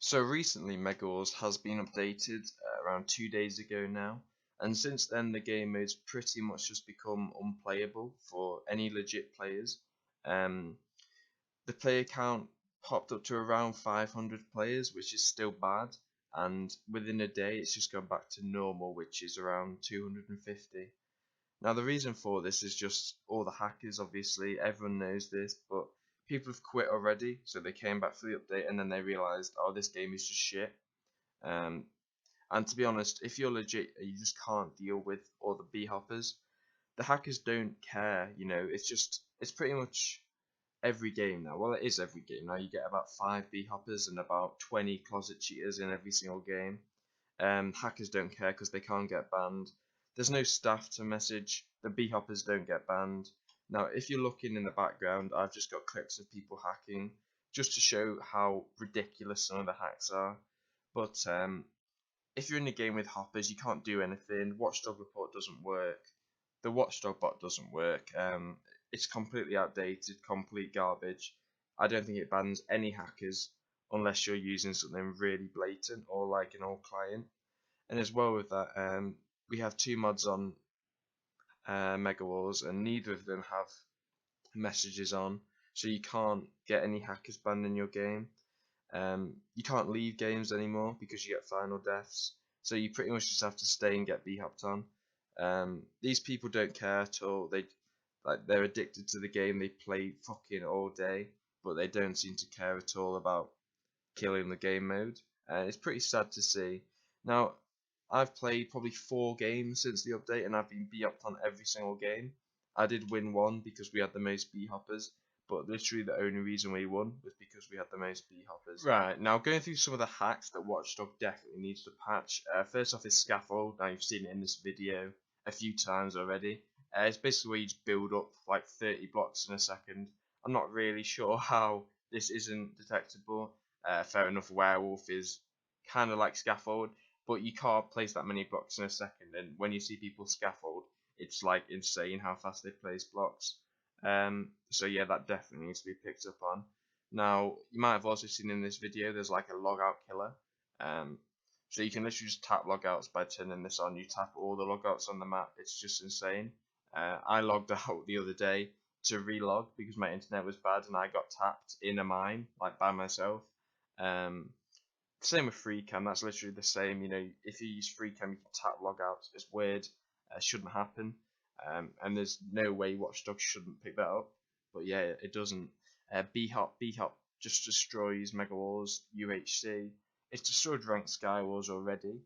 So recently Mega Wars has been updated around 2 days ago now, and since then the game mode's pretty much just become unplayable for any legit players. Um, the player count popped up to around 500 players, which is still bad, and within a day it's just gone back to normal, which is around 250. Now the reason for this is just all the hackers, obviously, everyone knows this, but people have quit already, so they came back for the update and then they realised, oh, this game is just shit. Um, and to be honest, if you're legit, you just can't deal with all the b-hoppers. The hackers don't care, it's pretty much every game now. Well, it is every game now. You get about 5 b-hoppers and about 20 closet cheaters in every single game. Hackers don't care because they can't get banned. There's no staff to message. The b-hoppers don't get banned. Now, if you're looking in the background, I've just got clips of people hacking just to show how ridiculous some of the hacks are. But if you're in a game with hoppers, you can't do anything. Watchdog report doesn't work. The Watchdog bot doesn't work. It's completely outdated, complete garbage. I don't think it bans any hackers unless you're using something really blatant or like an old client. And as well with that, we have two mods on Mega Wars, and neither of them have messages on, so you can't get any hackers banned in your game. You can't leave games anymore because you get final deaths, so you pretty much just have to stay and get b-hopped on. These people don't care at all. They're addicted to the game. They play fucking all day, but they don't seem to care at all about killing the game mode. It's pretty sad to see. Now, I've played probably 4 games since the update, and I've been b-hopped on every single game. I did win one because we had the most b-hoppers, but literally the only reason we won was because we had the most b-hoppers. Right, now going through some of the hacks that Watchdog definitely needs to patch. First off is Scaffold. Now you've seen it in this video a few times already. It's basically where you just build up like 30 blocks in a second. I'm not really sure how this isn't detectable. Fair enough, Werewolf is kind of like Scaffold, but you can't place that many blocks in a second, and when you see people Scaffold, it's like insane how fast they place blocks. So yeah, that definitely needs to be picked up on. Now, you might have also seen in this video, there's like a logout killer. So you can literally just tap logouts by turning this on. You tap all the logouts on the map, it's just insane. I logged out the other day to relog because my internet was bad and I got tapped in a mine, like by myself. Same with FreeCam, that's literally the same. If you use FreeCam, you can tap logouts. It's weird, shouldn't happen, and there's no way Watchdog shouldn't pick that up. But yeah, it doesn't. B-hop just destroys Mega Wars UHC. It's destroyed ranked Sky Wars already,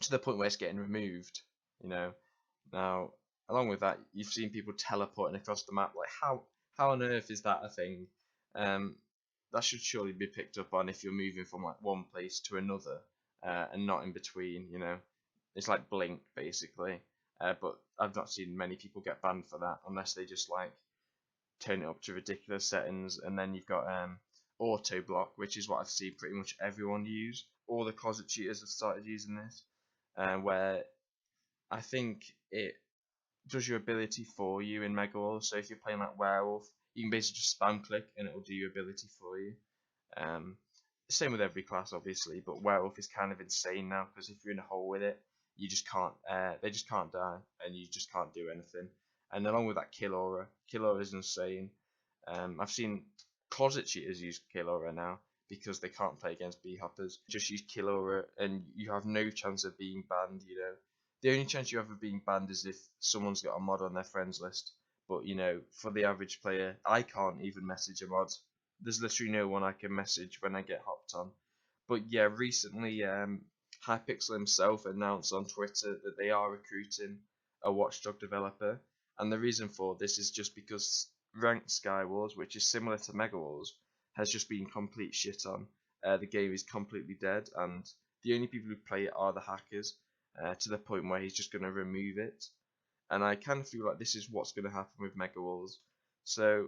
to the point where it's getting removed. Now, along with that, you've seen people teleporting across the map. Like, how on earth is that a thing? That should surely be picked up on if you're moving from like one place to another, and not in between. It's like Blink basically. But I've not seen many people get banned for that unless they just like turn it up to ridiculous settings. And then you've got auto block, which is what I've seen pretty much everyone use. All the closet cheaters have started using this, where I think it does your ability for you in Mega Wars. So if you're playing like Werewolf, you can basically just spam click and it will do your ability for you. Same with every class, obviously, but Werewolf is kind of insane now because if you're in a hole with it, you just can't. They just can't die, and you just can't do anything. And along with that, Kill Aura is insane. I've seen closet cheaters use Kill Aura now because they can't play against b-hoppers. Just use Kill Aura, and you have no chance of being banned. The only chance you have of being banned is if someone's got a mod on their friends list. But for the average player, I can't even message a mod. There's literally no one I can message when I get hopped on. But yeah, recently Hypixel himself announced on Twitter that they are recruiting a Watchdog developer, and the reason for this is just because ranked Sky Wars, which is similar to Mega Wars, has just been complete shit on. The game is completely dead, and the only people who play it are the hackers, to the point where he's just going to remove it. And I kind of feel like this is what's going to happen with Mega Wars. So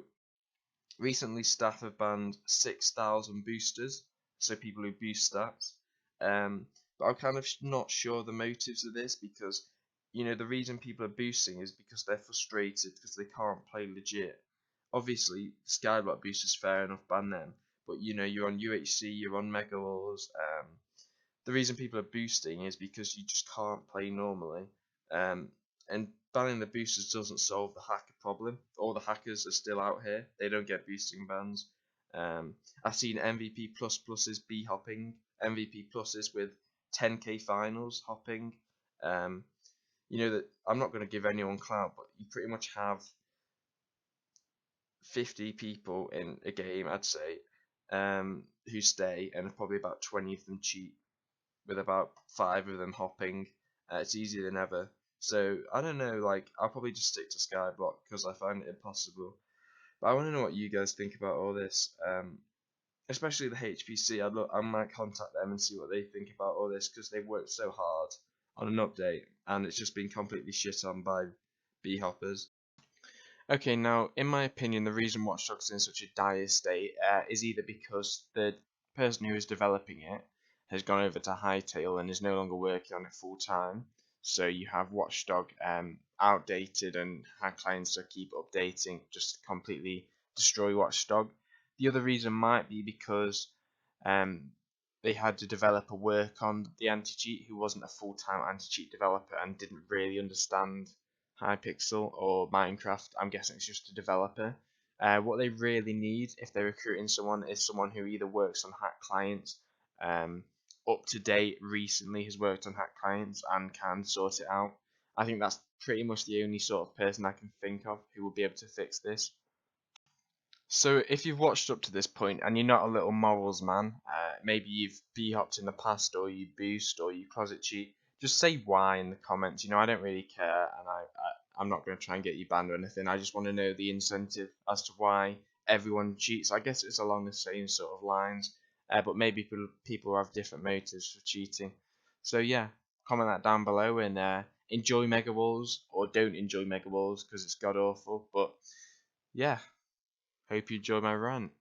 recently staff have banned 6,000 boosters, so people who boost stats. But I'm kind of not sure the motives of this, because the reason people are boosting is because they're frustrated because they can't play legit. Obviously, Skyblock boosters, fair enough, ban them. but you're on UHC, you're on Mega Wars. The reason people are boosting is because you just can't play normally. Um, and banning the boosters doesn't solve the hacker problem. All the hackers are still out here. They don't get boosting bans. I've seen MVP plus pluses be hopping, MVP pluses with 10k finals hopping. Um, that I'm not going to give anyone clout, but you pretty much have 50 people in a game, I'd say, who stay, and probably about 20 of them cheat, with about 5 of them hopping. It's easier than ever. So I don't know, like I'll probably just stick to Skyblock because I find it impossible. But I want to know what you guys think about all this, especially the HPC. I might contact them and see what they think about all this because they've worked so hard on an update and it's just been completely shit on by B hoppers. Okay, now, in my opinion, the reason Watch Dogs is in such a dire state is either because the person who is developing it has gone over to Hytale and is no longer working on it full time. So you have Watchdog outdated and hack clients that keep updating, just completely destroy Watchdog. The other reason might be because um, they had a developer work on the anti-cheat who wasn't a full-time anti-cheat developer and didn't really understand Hypixel or Minecraft. I'm guessing it's just a developer. What they really need if they're recruiting someone is someone who either works on hack clients, up to date, recently has worked on hack clients and can sort it out. I think that's pretty much the only sort of person I can think of who will be able to fix this. So if you've watched up to this point and you're not a little morals man, maybe you've b-hopped in the past or you boost or you closet cheat, just say why in the comments. I don't really care, and I'm not going to try and get you banned or anything. I just want to know the incentive as to why everyone cheats. I guess it's along the same sort of lines, but maybe people have different motives for cheating. So yeah, comment that down below and enjoy Mega Walls or don't enjoy Mega Walls because it's god awful. But yeah. Hope you enjoyed my rant.